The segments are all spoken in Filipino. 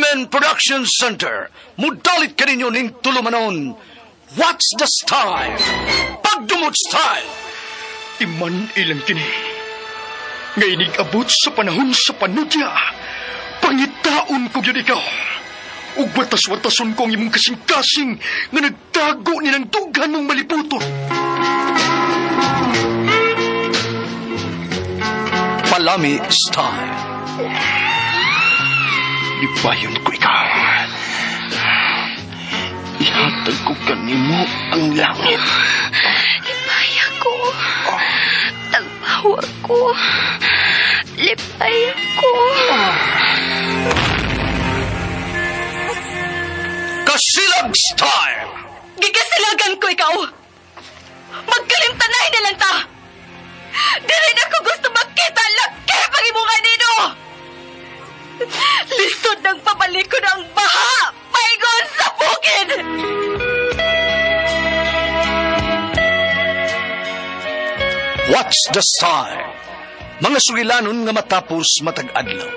RMN Production Center, mudalit ka ninyo ning tulumanon. What's the style? Pagdumot style! Iman ilang kini. Ngaynig abot sa panahon sa panudya. Pangitaon ko yun ikaw. Ug watas-watason kong imong kasing-kasing nga nagtago ni ng dugan mong maliputon. Palami style. Libayon ko ikaw. Ihatag ko kanimo ang langit. Lipaya ko. Tagpawa ko. Lipaya ko. Kasilag style. Gigasilagan ko ikaw. Magkalimtanay na lang ta. Dili na ko gusto makita laki pangimunga nino. Lisod ng pabaliko ng baha. Paigon sa bukid. What's the style? Mga sugilanon nga matapos matag-adlaw.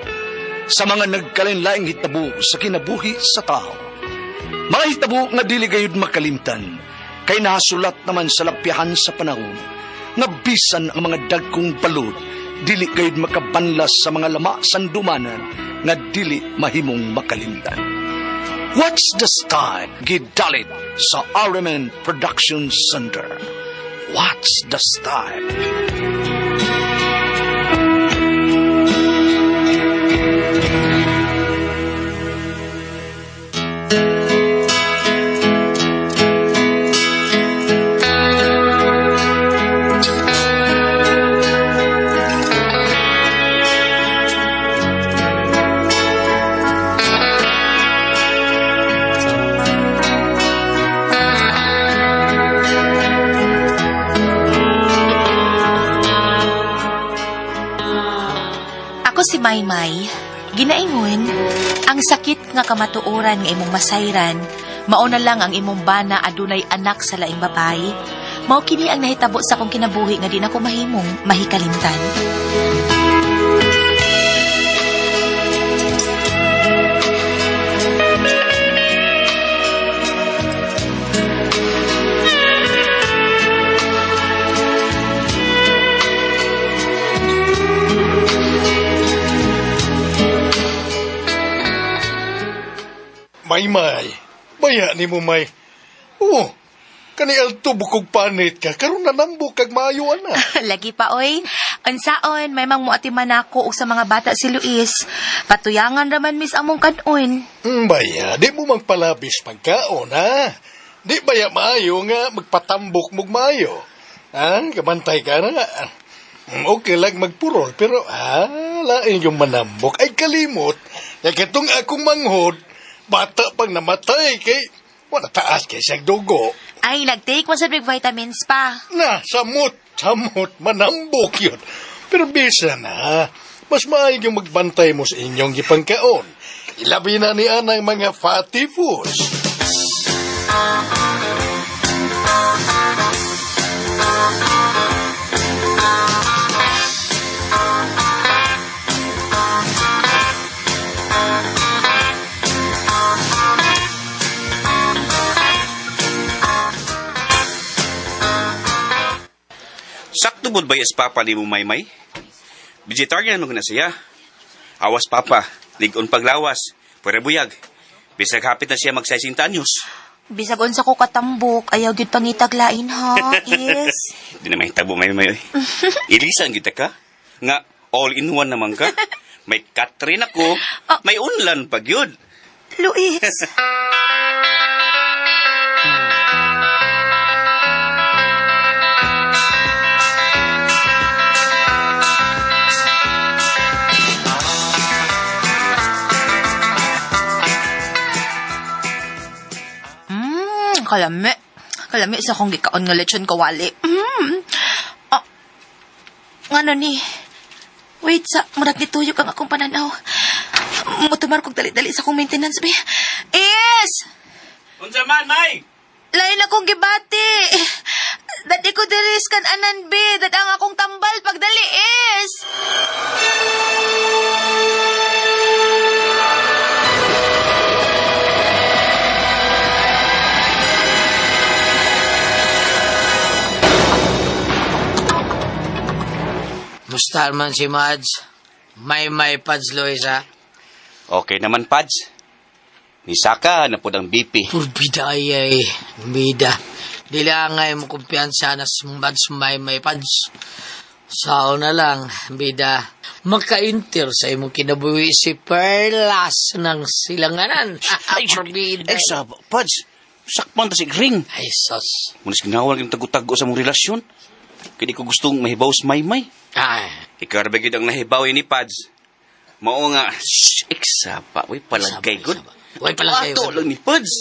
Sa mga nagkalain-laing hitabo sa kinabuhi sa tao. Mga hitabo nga dili gayud makalimtan, kay nahasulat naman sa lapyahan sa panahon, nga bisan ang mga dagkong balod, dili gayud makabanlas sa mga lama sandumanan, nga dili mahimong makalimtan. What's the style? Gidalit sa RMN Production Center. What's the style? Si Maymay, ginaingon, ang sakit nga kamatuoran nga imong masayran, mao na lang ang imong bana adunay anak sa laing babae. Mao kini ang nahitabo sa akong kinabuhi nga di na ko mahimong mahikalimtan. May, baya ni mo, May. Oo, kani alto bukog panit ka, karon nanambok kag maayo na. Lagi pa, oy. Unsaon, may mang muatiman ako og sa mga bata si Luis. Patuyangan raman mis among kanon. Baya, di mo magpalabis pagkaon, ha? Di baya maayo nga magpatambok mog maayo. Ha? Kamantay ka na nga. Okay lang magpurol, pero lain yung manambok. Ay kalimot, yakitong akong manghod, bata pang namatay kay wala taas kay siyang dugo. Ay, nag-take mo sa big vitamins pa. Na, samot, manambok yun. Pero bisa na, mas maayos yung magbantay mo sa inyong gipangkaon. Ilabi na ni anang mga fatty foods. Sakto mo ba yes papa ni mo Maymay? Vegetarian mo na siya. Awas papa, ligon paglawas, pwera buyag. Bisag hapit na siya mag-60 anyos. Bisag unsa ko katambok, ayaw gyud pangitaglain ha. Yes. Di na mahitabo Maymay. Ilisan kita ka? Nga all-in-one naman ka? May Catherine ako, may unlan pag yun. Luis. Kalami. Kalami sa kong gikaon nga lechon kawali. Ano ni? Wait, murag nituyok ang akong pananaw. Mutumar kong dali-dali sa akong maintenance, be. Is! Unsa man, May? Lain akong gibati. Dati ko diris kan anan, be. Dadang akong tambal pagdali, is! Kamusta man si Mads? May Pads, Loisa. Okay naman, Pads. Nisaka na po ang BP. Purbida ay, bida. Dila nga mo kumpiyansa na si Mads may Pads. Sao na lang, bida. Maka-inter sa imong kinabuhi si Perlas ng silanganan. Purbida. Ay, sa, Pads. Sakpan ta si Ring. Ay, sos. Munis ginawa ng tago-tago sa mong relasyon. Kaya di ko gustong mahibaw sa Maymay. Ay, Ikaw ba ang nahibaw ni Pads? Mao nga, shh, eksapa. Uy, palagay good. Uy, palagay Ato good. lang ni Pads.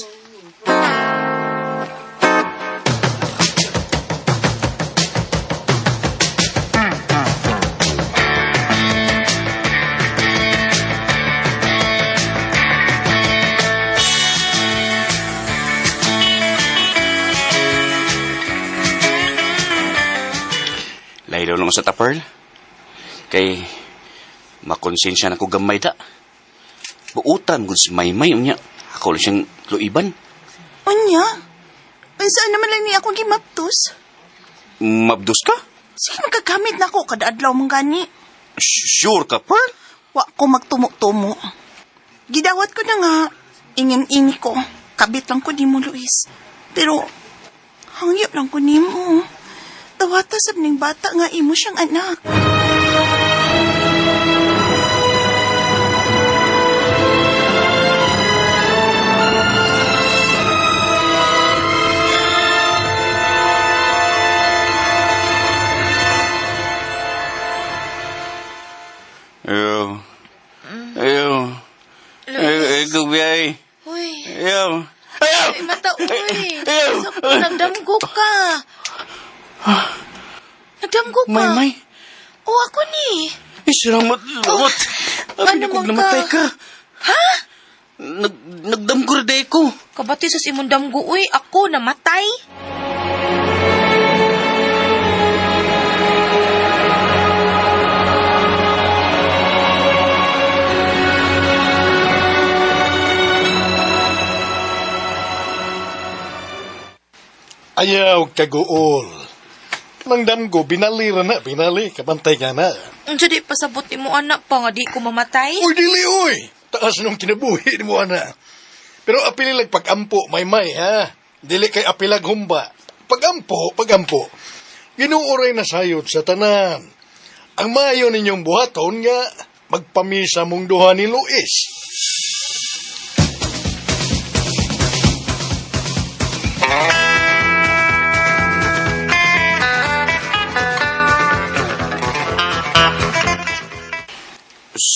Lahilaw lang sa tapar. Kay makonsensya na ko gamay da. Buutan gud si Maymay unya. Ako lang siyang luiban. Unya? Saan naman lang niya akong gimaptos? Mabdos ka? Sige magagamit na ako kada adlaw mong gani. Sure ka, Pearl? Wa ko magtumo-tumo. Gidawat ko na nga. Ingin-ini ko. Kabit lang ko ni mo, Luis. Pero, hangyap lang ko ni mo. Tawata sa ning bata nga imo siyang anak. Ayaw. Ayaw. Ayaw, biyay. Uy, Ayaw. Ayaw! ay, mata, uy. Ayaw! Nagdamgo ka. Nagdamgo ka. Maymay. O, ako ni. Ay, salamat. Salamat. ano Kung man namatay ka? ka. Nagdamgur day ko. Kabati sa imong damgo, uy. Ako namatay. Ayaw kaguol. Nang ko, binalira na, binali, kabantay ka na. Unsa di pasabot mo anak pa nga di ko mamatay? Uy, dili, uy! Taas nung kinabuhi ni mo, ana. Pero apililag pag-ampo, may, ha? Dili kay apilag humba. Pag-ampo. Ginuuray na sayod sa tanan. Ang mayo ninyong buhaton nga, magpamisa mong duha ni Luis.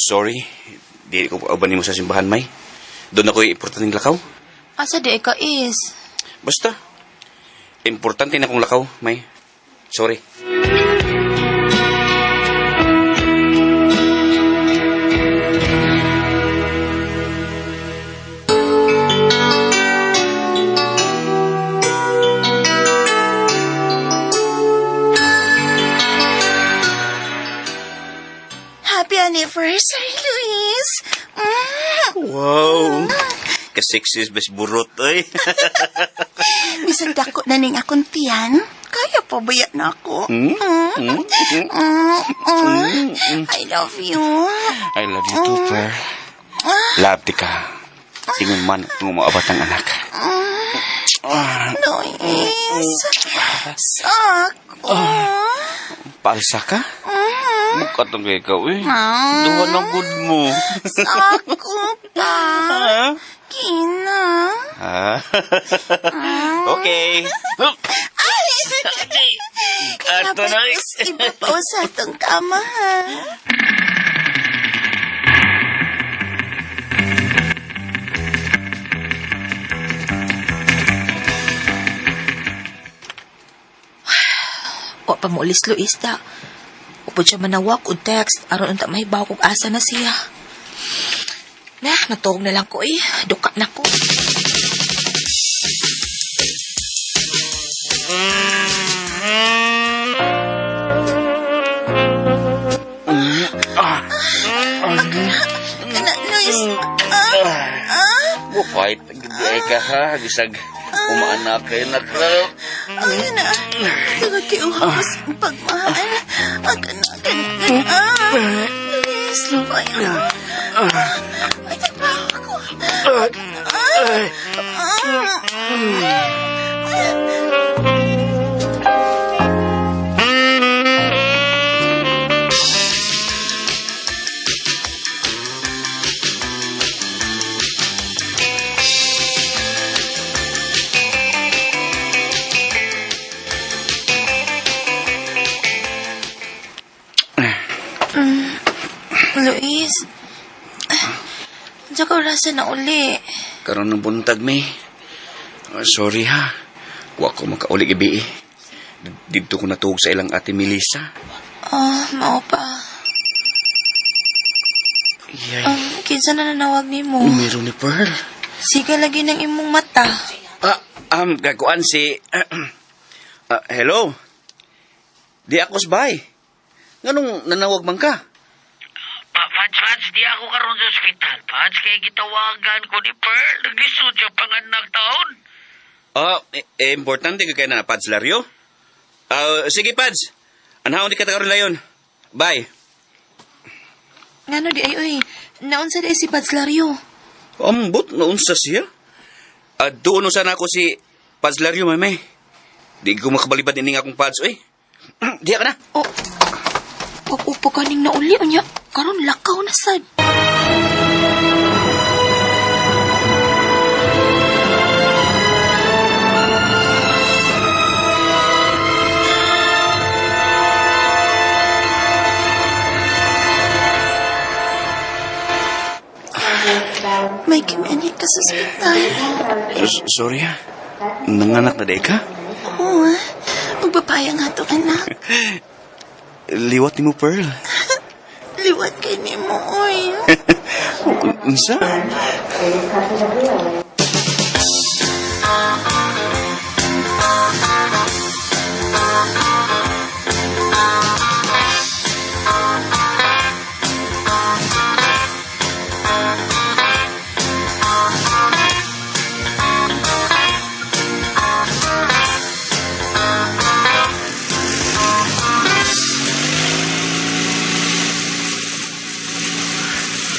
Sorry. Di ko abanin mo sa simbahan, May. Doon ako importanteng lakaw. Asa di ka is? Basta. Importante na kong lakaw, May. Sorry. Happy anniversary, Luis! Wow. Kaseksis bes burot, ay. Bisag dako na ning akong tiyan. Kaya pa ba yan ako? I love you. I love you too, Fer. Love di ka. Tingon man kung maabat ang anak. Luis. Sako. Palsa ka? Mukatong kay ikaw, eh. Duha ng good mo. Sako pa. Kina. Ha? Okay. Ato na. Iba pa sa atong kama, ha? O pa mo ulis, Luis, da. Upod siya manawak o text, aron unta mahibaw kung asa na siya. Natog na lang ko eh. Duka na ko. Luis, Bukait, gagay ka ha. Bisag Umaanak kayo na ka. Ay na, sagad kayo ako sa pagmahal. Agan. Luis, ay tagpa ako. Luis, diyan ka orasa na uli. Karon ng buntag, May. Sorry ha. Wa ko makauli gabi eh. Dito ko natuog sa ilang ate Melissa. Mao pa. Yay. Kinsa na nanawag ni mo? Numero ni Pearl. Sige lagi ng imong mata. Kakuan si... hello? Di ako sabay. Nganong nanawag man ka? Pads, di ako karon sa ospital. Pads, kaya gitawagan ko ni Pearl. Nagisod siya panganak taon. Importante ka kayo na, Pads Lario? Sige, Pads. Anhaon di ka tagaroon layon. Bye. Ngano di ay oy, naunsa di si Pads Lario? Ambot, naunsa siya? Doon no sana ako si Pads Lario, May. Di ko makabalibad ining akong Pads, oy. Diya ka na. Upo kaning na uli unya. Karon lakaw na sad. May kiminit ka sa ospital. Sorry ha. Nanganak na day ka? Oo, magpapaya nga to, anak. Liwat ni mo, Pearl. Liwat kay ni mo, oy. Unsa?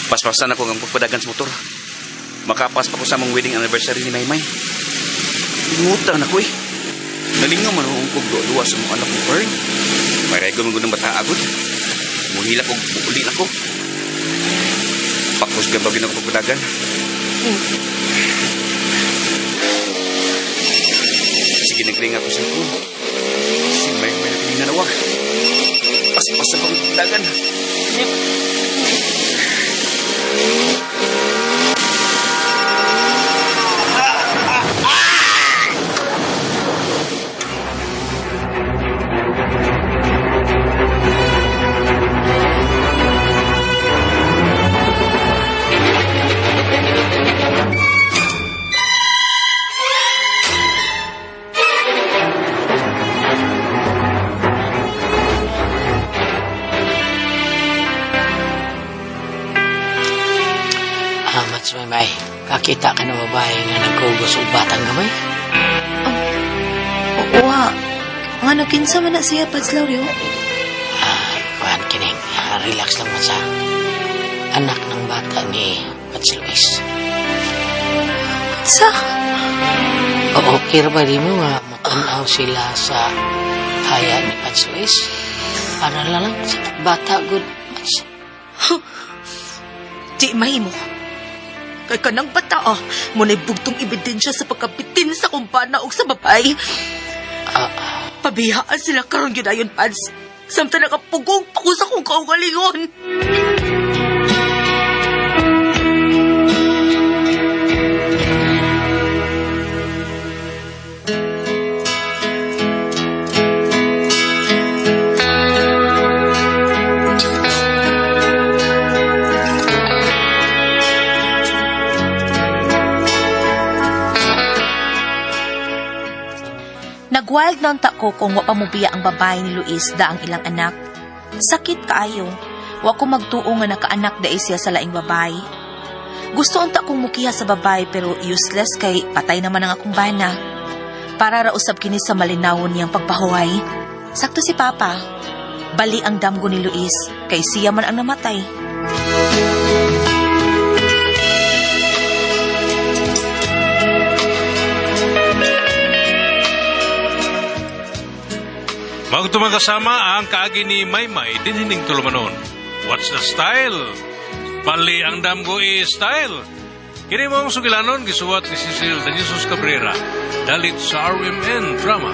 Paspasan ako ng pagpadagan sa motor. Makapas pa ko sa mong wedding anniversary ni Maymay. Limutan ako eh. Nalingaw man akong kugdo-duwa sa mga anak mo, Pearl. Maray ko ng bata agod. Muhila ko, bukuli na ko. Pakos gambagin ako pagpadagan. Sige, nagling ako sa ako. Si Maymay na pinanawag. Paspasan pa akong pagpadagan. May, kakita ka na babae nga nagkugos o batang gamay? Oo, nga nakinsa man na siya, Pads Lario. Kuhan kining, relax lang mo sa anak ng bata ni Pads Luis. Sa? Okay ba di mo nga matunaw sila sa haya ni Pads Luis? Para lang sa bata, good Pads. Di mahimo. Kay kanang bata, muna'y bugtong ebidensya sa pagkabitin sa kumpana o sa babay. Pabihaan sila karon gyudayon, Pads. Samtang nakapugong pa ko sa kong kaugalingon. Nagwild ng tako kung wa pa mubiya ang babae ni Luis da ang ilang anak. Sakit kaayo. Wa ko magtuo nga nakaanak da siya sa laing babae. Gusto unta kong mukiha sa babay pero useless kay patay naman ang akong bana. Para ra usab kini sa malinawon niyang pagpahuway. Sakto si Papa. Bali ang damgo ni Luis kay siya man ang namatay. Magtumang kasama ang kaagi ni Maymay din hining tulumanon. What's the style? Bali ang damgo style. Kini mong sugilanon gisuwat ni Cecil de Jesus Cabrera. Dalit sa RMN Drama.